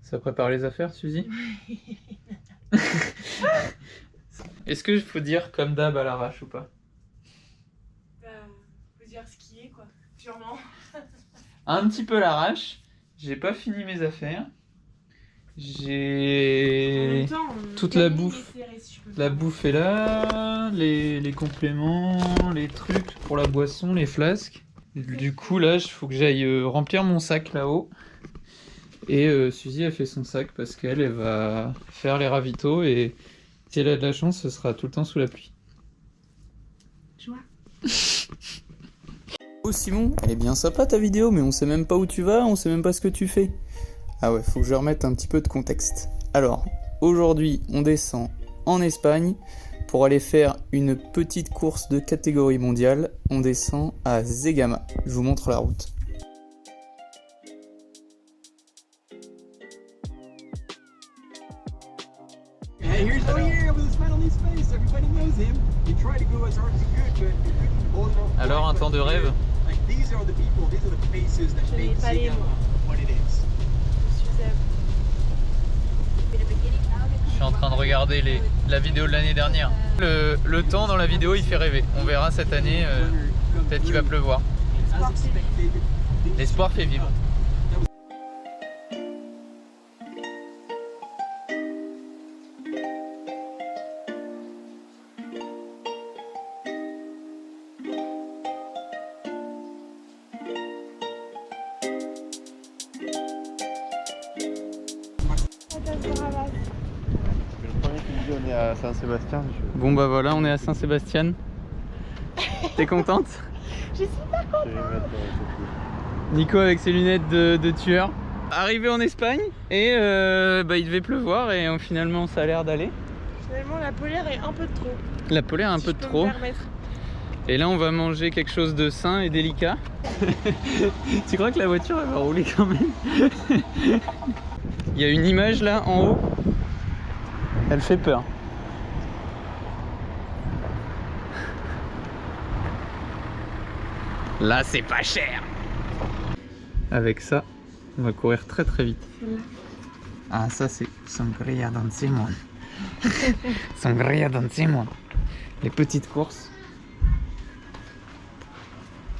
Ça prépare les affaires, Suzy? Est-ce que faut dire comme d'hab à l'arrache ou pas? Bah, faut dire ce qui est quoi, sûrement. Un petit peu à l'arrache. J'ai pas fini mes affaires. J'ai toute la bouffe. La bouffe est là, les compléments, les trucs pour la boisson, les flasques. Du coup là, il faut que j'aille remplir mon sac là-haut. Et Suzy a fait son sac parce qu'elle va faire les ravitaux et si elle a de la chance, ce sera tout le temps sous la pluie. Tu vois? Oh Simon, elle est bien sympa ta vidéo, mais on sait même pas où tu vas, on sait même pas ce que tu fais. Ah ouais, faut que je remette un petit peu de contexte. Alors, aujourd'hui, on descend en Espagne pour aller faire une petite course de catégorie mondiale. On descend à Zegama. Je vous montre la route. Alors, un temps de rêve? Je n'ai pas les mots. Je suis en train de regarder la vidéo de l'année dernière. Le temps dans la vidéo, il fait rêver. On verra cette année, peut-être qu'il va pleuvoir. L'espoir fait vivre. On est à Saint-Sébastien. Bon bah voilà, on est à Saint-Sébastien. T'es contente? Je suis pas contente. Nico avec ses lunettes de tueur. Arrivé en Espagne et il devait pleuvoir et finalement ça a l'air d'aller. Finalement la polaire est un peu de trop. La polaire un Si peu je de peux trop. me permettre. Et là on va manger quelque chose de sain et délicat. Tu crois que la voiture elle va rouler quand même? Il y a une image là en haut. Elle fait peur. Là c'est pas cher. Avec ça, on va courir très très vite. Ah ça c'est Sangria Don Simon. Sangria Don Simon. Les petites courses.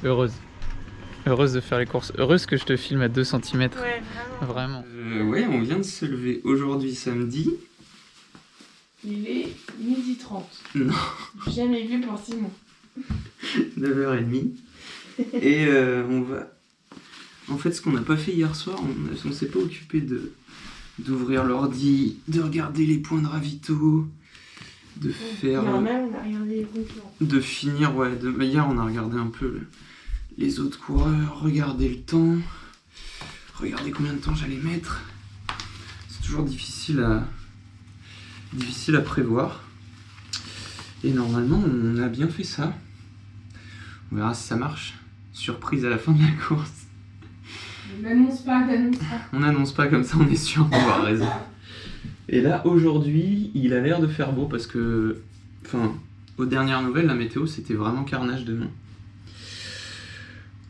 Heureuse. Heureuse de faire les courses. Heureuse que je te filme à 2 cm. Ouais, vraiment. Ouais, on vient de se lever aujourd'hui samedi. Il est 12h30. Non. Jamais vu pour Simon. 9h30. Et on va... En fait, ce qu'on n'a pas fait hier soir, on s'est pas occupé d'ouvrir l'ordi, de regarder les points de ravito, de faire... Non, même on a regardé les concurrents. De finir, ouais. Hier, on a regardé un peu les autres coureurs, regarder le temps, regarder combien de temps j'allais mettre. C'est toujours difficile à prévoir. Et normalement, on a bien fait ça. On verra si ça marche. Surprise à la fin de la course. N'annonce pas, n'annonce pas. On n'annonce pas comme ça, on est sûr d'avoir raison. Et là, aujourd'hui, il a l'air de faire beau parce que... Enfin, aux dernières nouvelles, la météo, c'était vraiment carnage demain.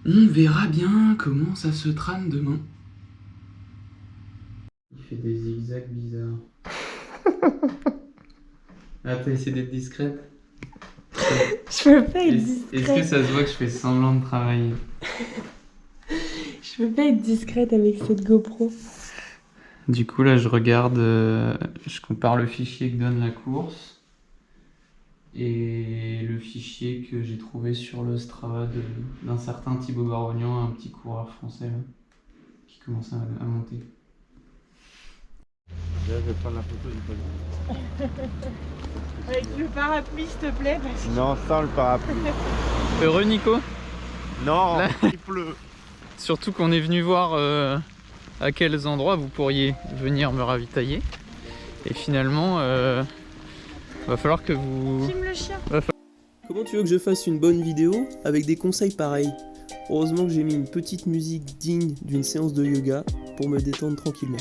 On verra bien comment ça se trame demain. Il fait des zigzags bizarres. Ah, t'as essayé d'être discrète? Je peux pas être discrète. Est-ce que ça se voit que je fais semblant de travailler? Je peux pas être discrète avec cette GoPro. Du coup, là, je regarde, je compare le fichier que donne la course et le fichier que j'ai trouvé sur le Strava d'un certain Thibaut Barognan, un petit coureur français là, qui commence à monter. Je vais prendre la photo du podium. Avec le parapluie, s'il te plaît. Parce que... Non, sans le parapluie. Heureux, Nico? Non, Là... il pleut. Surtout qu'on est venu voir à quels endroits vous pourriez venir me ravitailler. Et finalement, va falloir que vous... Filme le chien. Comment tu veux que je fasse une bonne vidéo avec des conseils pareils? Heureusement que j'ai mis une petite musique digne d'une séance de yoga pour me détendre tranquillement.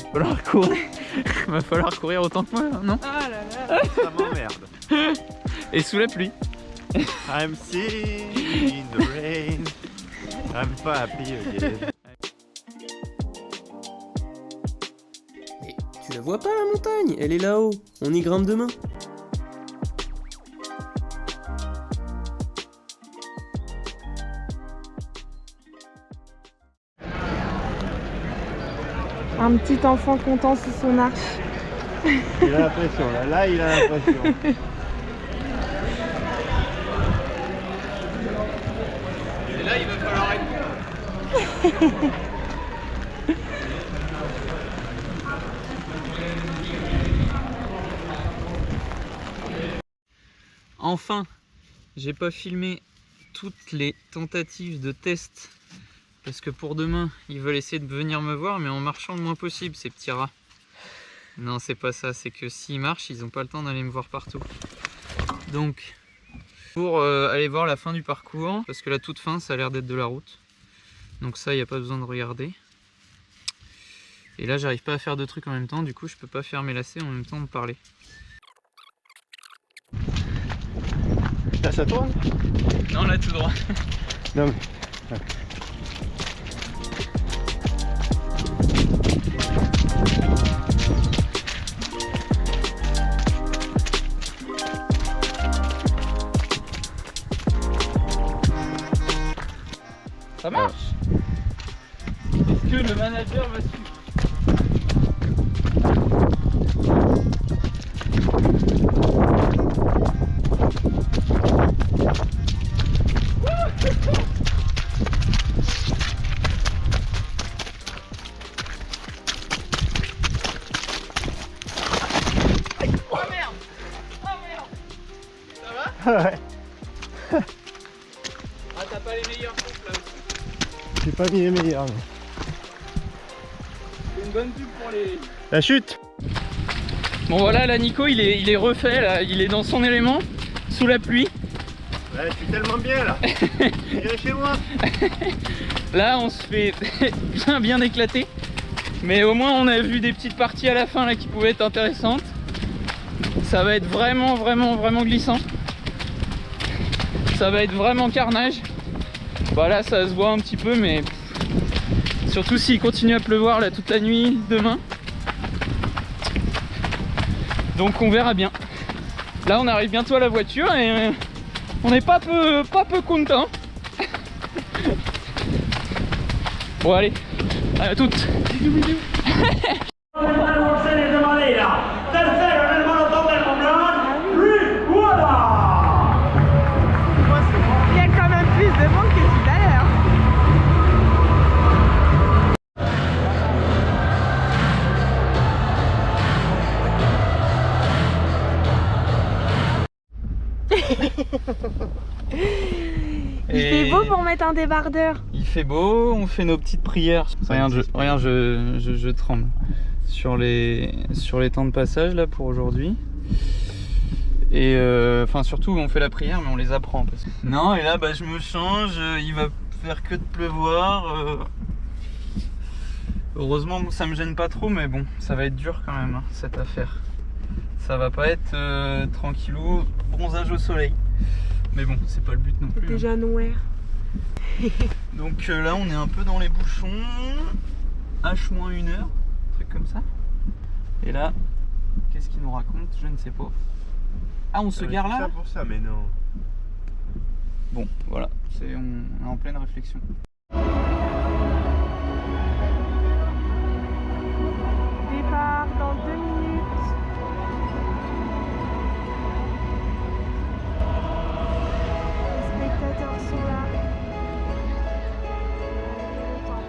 Va falloir courir autant que moi, non? Ah là là. Ça m'emmerde. Et sous la pluie. I'm sitting in the rain. I'm pas happy again. Mais Tu la vois pas la montagne? Elle est là-haut. On y grimpe demain. Un petit enfant content sous son arche. Il a l'impression, là il a l'impression. Et là, il va falloir être... Enfin, j'ai pas filmé toutes les tentatives de test parce que pour demain, ils veulent essayer de venir me voir, mais en marchant le moins possible, ces petits rats. Non, c'est pas ça, c'est que s'ils marchent, ils ont pas le temps d'aller me voir partout. Donc, pour aller voir la fin du parcours, parce que la toute fin, ça a l'air d'être de la route. Donc ça, il n'y a pas besoin de regarder. Et là, j'arrive pas à faire deux trucs en même temps, du coup, je peux pas faire mes lacets en même temps de parler. Là ça tourne? Non, là, tout droit. Non mais... Ça marche. Est-ce que le manager va suivre? Oh merde! Oh merde! Ça va? Ouais. Ah, t'as pas les meilleurs pompes là aussi. J'ai pas mis les meilleurs. Mais... C'est une bonne pub pour les... La chute! Bon voilà, là Nico il est refait, là, il est dans son élément, sous la pluie. Ouais, je suis tellement bien là. J'irai chez moi. Là on se fait bien éclater. Mais au moins on a vu des petites parties à la fin là qui pouvaient être intéressantes. Ça va être vraiment glissant. Ça va être vraiment carnage. Bah là ça se voit un petit peu, mais surtout s'il continue à pleuvoir là toute la nuit demain. Donc on verra bien. Là on arrive bientôt à la voiture et on n'est pas peu content. Bon allez, à toutes. Il y a quand même plus de monde que tout à l'heure. Il fait beau pour mettre un débardeur. Il fait beau, on fait nos petites prières. Regarde, je tremble sur les temps de passage là pour aujourd'hui. Et enfin surtout on fait la prière mais on les apprend parce que... Non, et là bah je me change, il va faire que de pleuvoir. Heureusement ça me gêne pas trop, mais bon ça va être dur quand même hein, cette affaire. Ça va pas être tranquillou, bronzage au soleil. Mais bon, c'est pas le but non plus. C'est déjà noir. Donc là on est un peu dans les bouchons. H-1 heure, un truc comme ça. Et là, qu'est-ce qu'il nous raconte? Je ne sais pas. Ah, on se gare là? Ça pour ça, mais non. Bon, voilà, on est en pleine réflexion. Départ dans 2 minutes. Les spectateurs sont là. Le temps.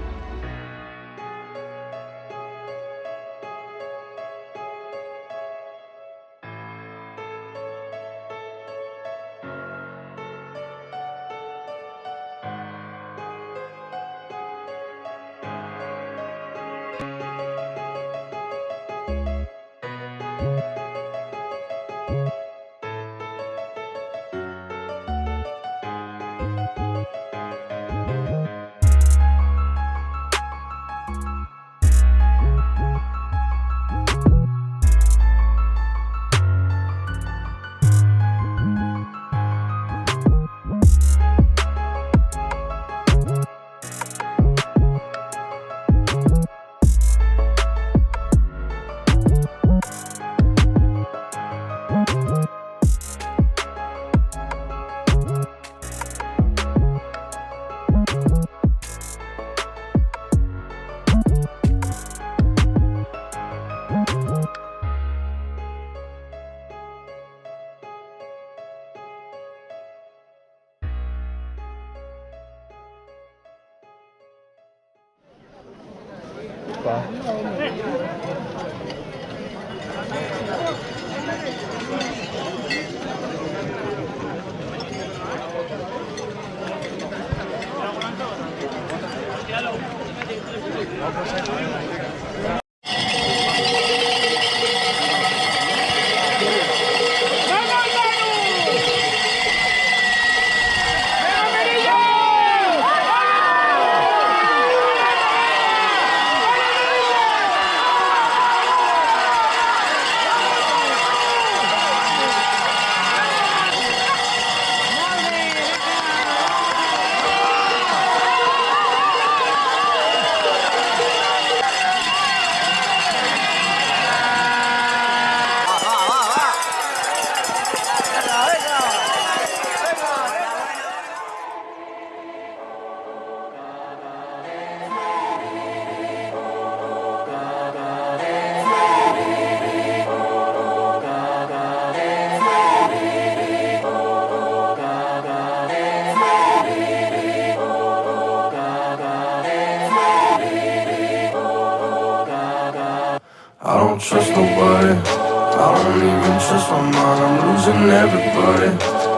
I don't trust nobody. I don't even trust my mind. I'm losing everybody.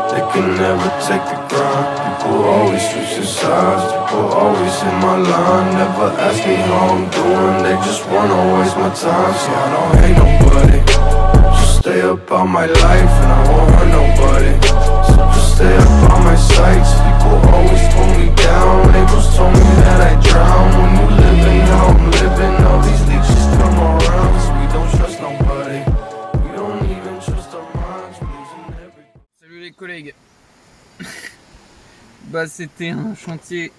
They can never take the grind. People always switching sides. People always in my line. Never ask me how I'm doing. They just wanna waste my time. See, I don't hate nobody. Just stay up on my life and I won't hurt nobody. So just stay up on my sights. People always pull me down. Labels told me that I drown. When you living how I'm living, all these leeches come around. So we don't trust nobody. We don't even trust our minds. We're losing everything. Salut les collègues. Bah c'était un chantier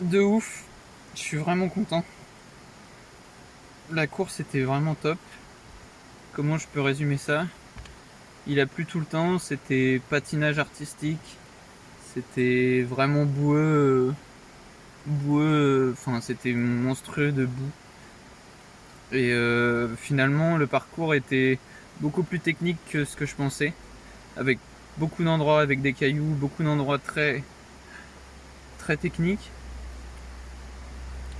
de ouf. Je suis vraiment content. La course était vraiment top. Comment je peux résumer ça? Il a plu tout le temps, c'était patinage artistique. C'était vraiment boueux, enfin c'était monstrueux de boue. Et finalement le parcours était beaucoup plus technique que ce que je pensais, avec beaucoup d'endroits avec des cailloux, beaucoup d'endroits très techniques.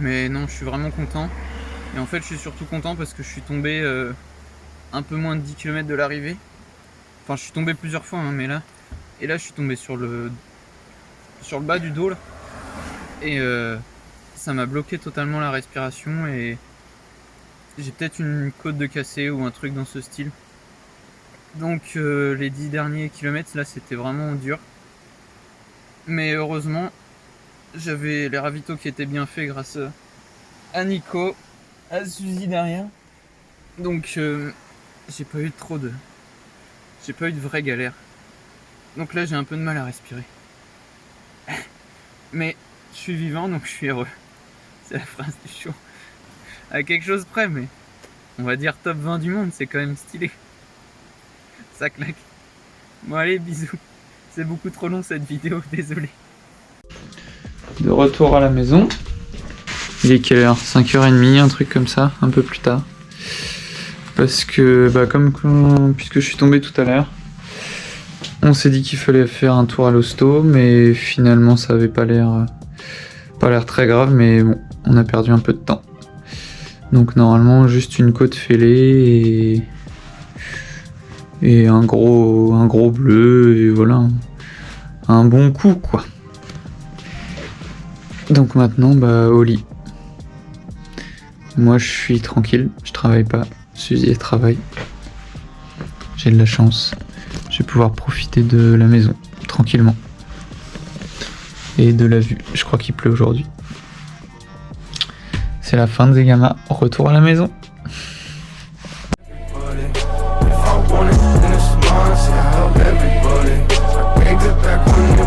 Mais non, je suis vraiment content. Et en fait je suis surtout content parce que je suis tombé un peu moins de 10 km de l'arrivée. Enfin je suis tombé plusieurs fois hein, mais là je suis tombé sur le bas du dos là. Et ça m'a bloqué totalement la respiration et j'ai peut-être une côte de cassé ou un truc dans ce style. Donc les 10 derniers kilomètres là c'était vraiment dur. Mais heureusement j'avais les ravitaux qui étaient bien faits grâce à Nico, à Suzy derrière. Donc j'ai pas eu de vraie galère. Donc là j'ai un peu de mal à respirer. Mais je suis vivant donc je suis heureux. C'est la phrase du show. À quelque chose près, mais on va dire top 20 du monde, c'est quand même stylé. Ça claque. Bon allez, bisous. C'est beaucoup trop long cette vidéo, désolé. De retour à la maison. Il est quelle heure? 5h30, un truc comme ça, un peu plus tard. Parce que, puisque je suis tombé tout à l'heure, on s'est dit qu'il fallait faire un tour à l'hosto, mais finalement ça avait pas l'air très grave, mais bon, on a perdu un peu de temps. Donc normalement juste une côte fêlée et un gros bleu, et voilà, un bon coup quoi. Donc maintenant au lit. Moi je suis tranquille, je travaille pas, Suzy elle travaille. J'ai de la chance. Je vais pouvoir profiter de la maison tranquillement. Et de la vue. Je crois qu'il pleut aujourd'hui. C'est la fin de Zegama. Retour à la maison. If I want it, then it's mine. See, I help everybody. I gave it back when